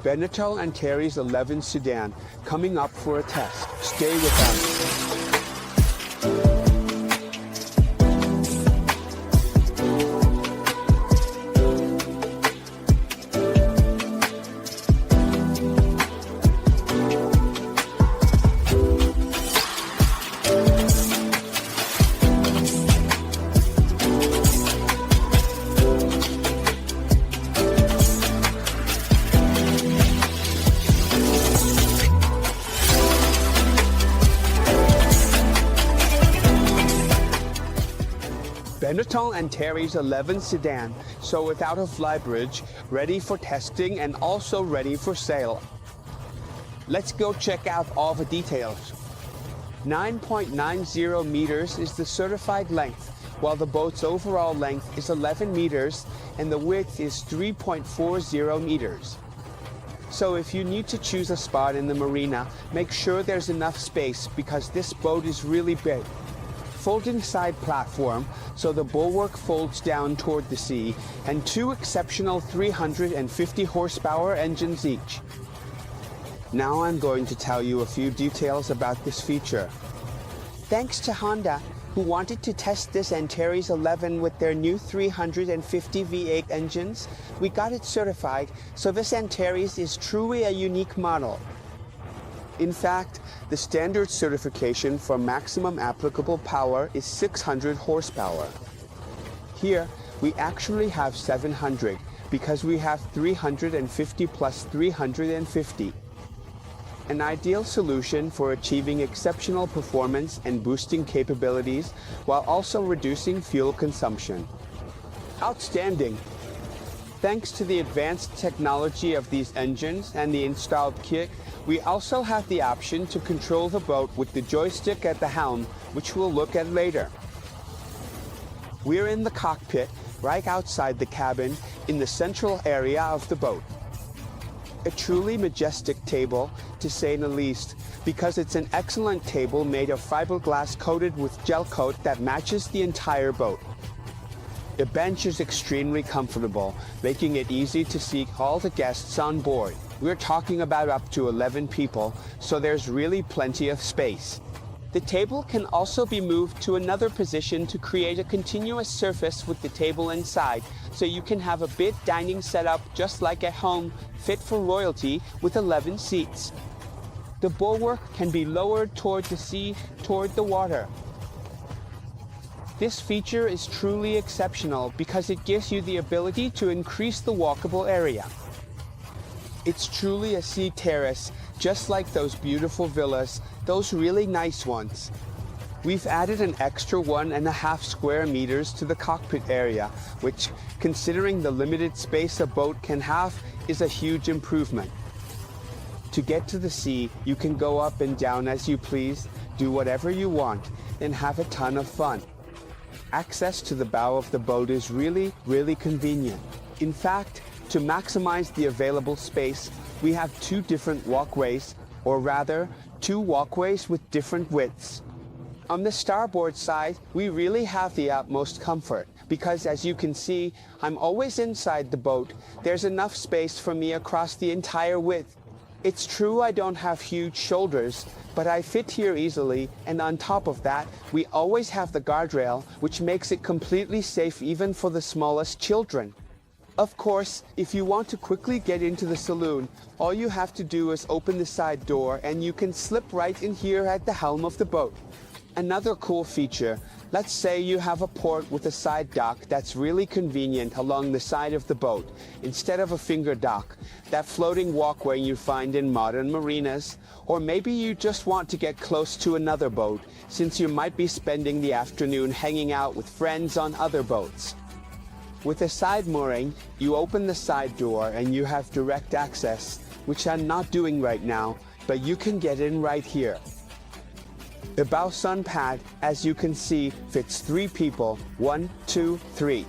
Bénéteau Antares 11 sedan coming up for a test. Stay with us. Bénéteau Antares 11 sedan, so without a flybridge, ready for testing and also ready for sale. Let's go check out all the details. 9.90 meters is the certified length, while the boat's overall length is 11 meters and the width is 3.40 meters. So if you need to choose a spot in the marina, make sure there's enough space because this boat is really big. Folding side platform, so the bulwark folds down toward the sea, and two exceptional 350 horsepower engines each. Now I'm going to tell you a few details about this feature. Thanks to Honda, who wanted to test this Antares 11 with their new 350 V8 engines, we got it certified, so this Antares is truly a unique model. In fact, the standard certification for maximum applicable power is 600 horsepower. Here, we actually have 700 because we have 350 plus 350. An ideal solution for achieving exceptional performance and boosting capabilities while also reducing fuel consumption. Outstanding! Thanks to the advanced technology of these engines and the installed kit, we also have the option to control the boat with the joystick at the helm, which we'll look at later. We're in the cockpit, right outside the cabin, in the central area of the boat. A truly majestic table, to say the least, because it's an excellent table made of fiberglass coated with gel coat that matches the entire boat. The bench is extremely comfortable, making it easy to seat all the guests on board. We're talking about up to 11 people, so there's really plenty of space. The table can also be moved to another position to create a continuous surface with the table inside, so you can have a big dining setup just like at home, fit for royalty with 11 seats. The bulwark can be lowered toward the sea, toward the water. This feature is truly exceptional because it gives you the ability to increase the walkable area. It's truly a sea terrace, just like those beautiful villas, those really nice ones. We've added an extra 1.5 square meters to the cockpit area, which, considering the limited space a boat can have, is a huge improvement. To get to the sea, you can go up and down as you please, do whatever you want, and have a ton of fun. Access to the bow of the boat is really convenient. In fact, to maximize the available space, we have two different walkways, or rather, two walkways with different widths. On the starboard side, we really have the utmost comfort, because as you can see, I'm always inside the boat. There's enough space for me across the entire width. It's true I don't have huge shoulders, but I fit here easily, and on top of that, we always have the guardrail, which makes it completely safe even for the smallest children. Of course, if you want to quickly get into the saloon, all you have to do is open the side door and you can slip right in here at the helm of the boat. Another cool feature, let's say you have a port with a side dock that's really convenient along the side of the boat, instead of a finger dock, that floating walkway you find in modern marinas, or maybe you just want to get close to another boat, since you might be spending the afternoon hanging out with friends on other boats. With a side mooring, you open the side door and you have direct access, which I'm not doing right now, but you can get in right here. The bow sun pad, as you can see, fits 3 people, 1, 2, 3.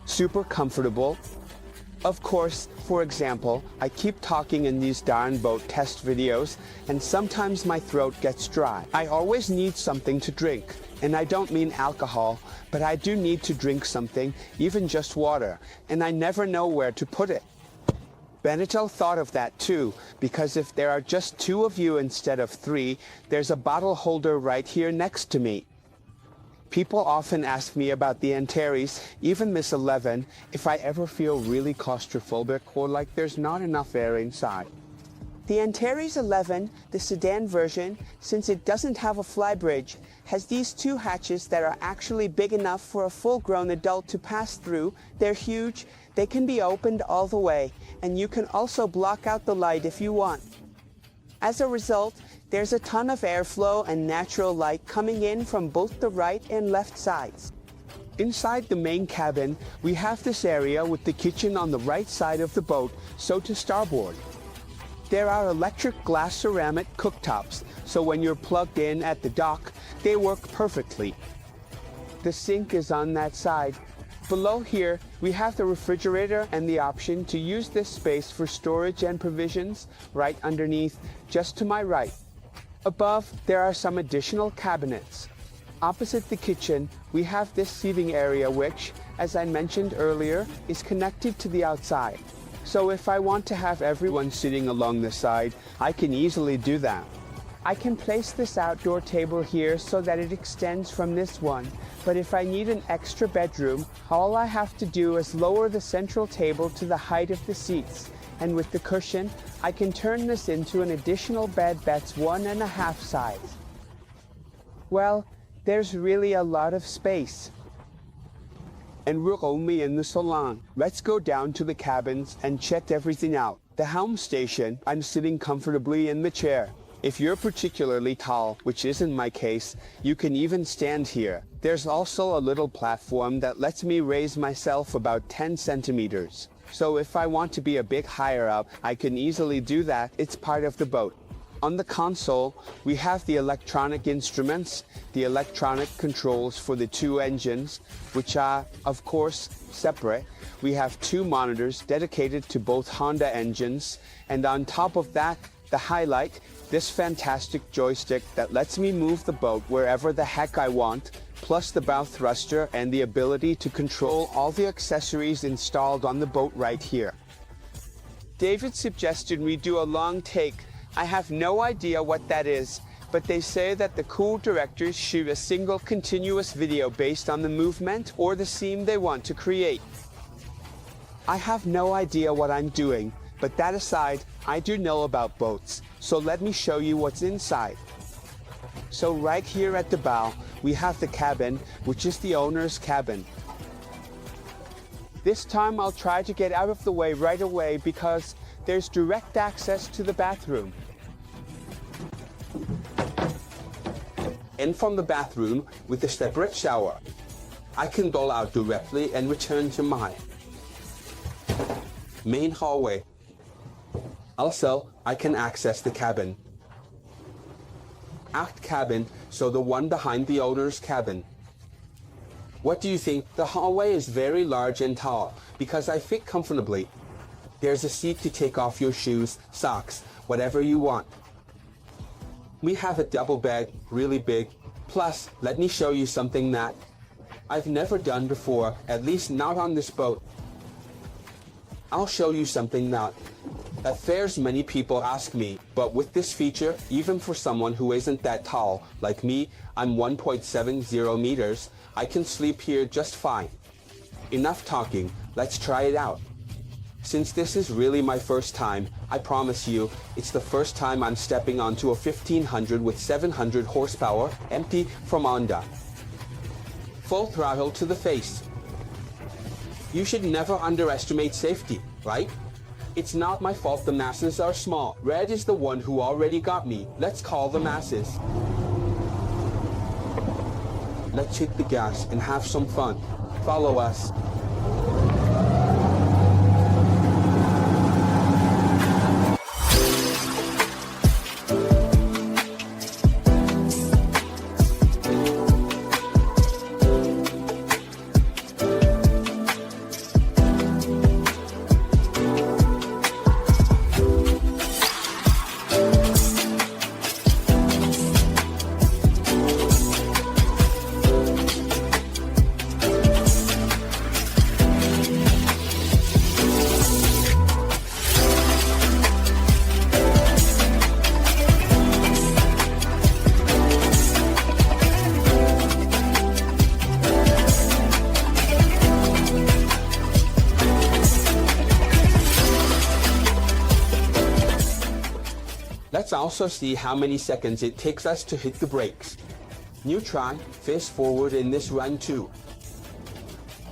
Super comfortable. Of course, for example, I keep talking in these darn boat test videos, and sometimes my throat gets dry. I always need something to drink, and I don't mean alcohol, but I do need to drink something, even just water, and I never know where to put it. Bénéteau thought of that too, because if there are just 2 of you instead of 3, there's a bottle holder right here next to me. People often ask me about the Antares, even Miss 11, if I ever feel really claustrophobic or like there's not enough air inside. The Antares 11, the sedan version, since it doesn't have a flybridge, has these 2 hatches that are actually big enough for a full-grown adult to pass through. They're huge, they can be opened all the way, and you can also block out the light if you want. As a result, there's a ton of airflow and natural light coming in from both the right and left sides. Inside the main cabin, we have this area with the kitchen on the right side of the boat, so to starboard. There are electric glass ceramic cooktops, so when you're plugged in at the dock, they work perfectly. The sink is on that side. Below here, we have the refrigerator and the option to use this space for storage and provisions right underneath, just to my right. Above, there are some additional cabinets. Opposite the kitchen, we have this seating area which, as I mentioned earlier, is connected to the outside. So if I want to have everyone sitting along the side, I can easily do that. I can place this outdoor table here so that it extends from this one, but if I need an extra bedroom, all I have to do is lower the central table to the height of the seats, and with the cushion, I can turn this into an additional bed that's 1.5 size. Well, there's really a lot of space. And we're only in the salon. Let's go down to the cabins and check everything out. The helm station, I'm sitting comfortably in the chair. If you're particularly tall, which isn't my case, you can even stand here. There's also a little platform that lets me raise myself about 10 centimeters. So if I want to be a bit higher up, I can easily do that. It's part of the boat. On the console, we have the electronic instruments, the electronic controls for the 2 engines, which are, of course, separate. We have 2 monitors dedicated to both Honda engines, and on top of that, the highlight, this fantastic joystick that lets me move the boat wherever the heck I want, plus the bow thruster and the ability to control all the accessories installed on the boat right here. David suggested we do a long take. I have no idea what that is, but they say that the cool directors shoot a single continuous video based on the movement or the scene they want to create. I have no idea what I'm doing, but that aside, I do know about boats, so let me show you what's inside. So right here at the bow, we have the cabin, which is the owner's cabin. This time I'll try to get out of the way right away because there's direct access to the bathroom. In from the bathroom with a separate shower. I can go out directly and return to my main hallway. Also, I can access the cabin. Aft cabin, so the one behind the owner's cabin. What do you think? The hallway is very large and tall because I fit comfortably. There's a seat to take off your shoes, socks, whatever you want. We have a double bed, really big. Plus, let me show you something that I've never done before, at least not on this boat. I'll show you something that fares many people ask me, but with this feature, even for someone who isn't that tall, like me, I'm 1.70 meters, I can sleep here just fine. Enough talking, let's try it out. Since this is really my first time, I promise you, it's the first time I'm stepping onto a 1500 with 700 horsepower, empty from Honda. Full throttle to the face. You should never underestimate safety, right? It's not my fault the masses are small. Red is the one who already got me. Let's call the masses. Let's hit the gas and have some fun. Follow us. Let's also see how many seconds it takes us to hit the brakes. Neutron, face forward in this run too.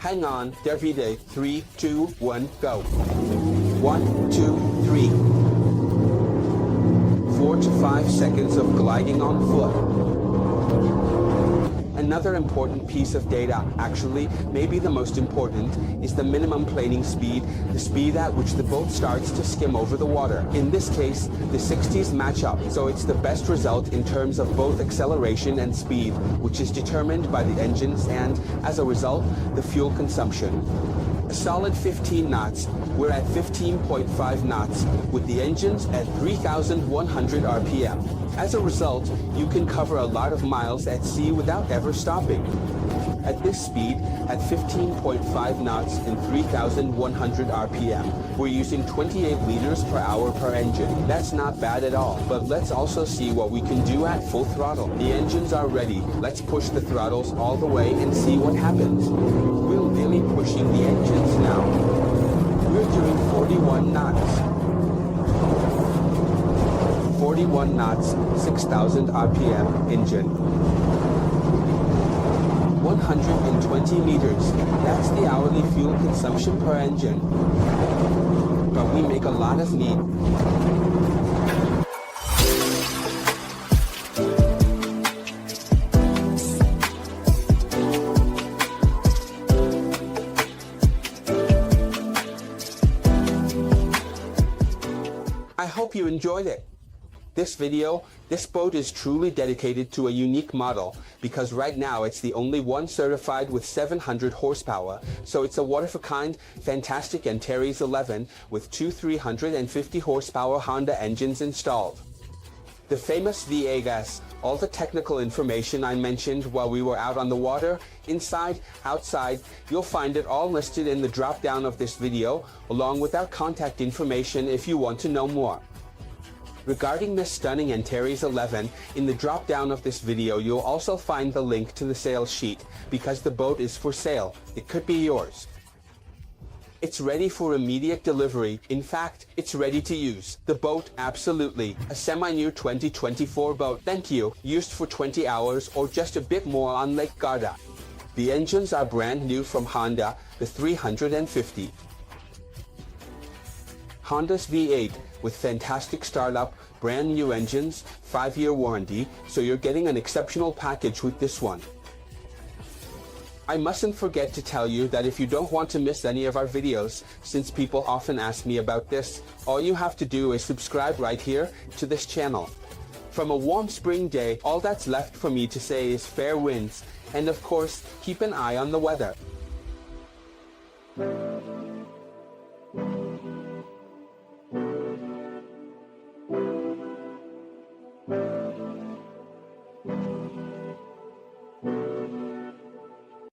Hang on, Davide, 3, 2, 1, go. 1, 2, 3. 4 to 5 seconds of gliding on foot. Another important piece of data, actually, maybe the most important, is the minimum planing speed, the speed at which the boat starts to skim over the water. In this case, the 60s match up, so it's the best result in terms of both acceleration and speed, which is determined by the engines and, as a result, the fuel consumption. A solid 15 knots, we're at 15.5 knots, with the engines at 3,100 RPM. As a result, you can cover a lot of miles at sea without ever stopping. At this speed, at 15.5 knots and 3,100 RPM, we're using 28 liters per hour per engine. That's not bad at all, but let's also see what we can do at full throttle. The engines are ready. Let's push the throttles all the way and see what happens. We're really pushing the engines now. We're doing 41 knots. 41 knots, 6,000 RPM engine. 120 meters, that's the hourly fuel consumption per engine. But we make a lot of meat. I hope you enjoyed it. This boat is truly dedicated to a unique model because right now it's the only one certified with 700 horsepower, so it's a one-of-a-kind, fantastic Antares 11 with two 350 horsepower Honda engines installed. The famous V8S, all the technical information I mentioned while we were out on the water, inside, outside, you'll find it all listed in the drop-down of this video, along with our contact information if you want to know more. Regarding this stunning Antares 11, in the drop-down of this video you'll also find the link to the sales sheet, because the boat is for sale. It could be yours. It's ready for immediate delivery. In fact, it's ready to use. The boat, absolutely. A semi-new 2024 boat, thank you, used for 20 hours or just a bit more on Lake Garda. The engines are brand new from Honda, the 350. Honda's V8 with fantastic startup, brand new engines, 5-year warranty, so you're getting an exceptional package with this one. I mustn't forget to tell you that if you don't want to miss any of our videos, since people often ask me about this, all you have to do is subscribe right here to this channel. From a warm spring day, all that's left for me to say is fair winds, and of course, keep an eye on the weather.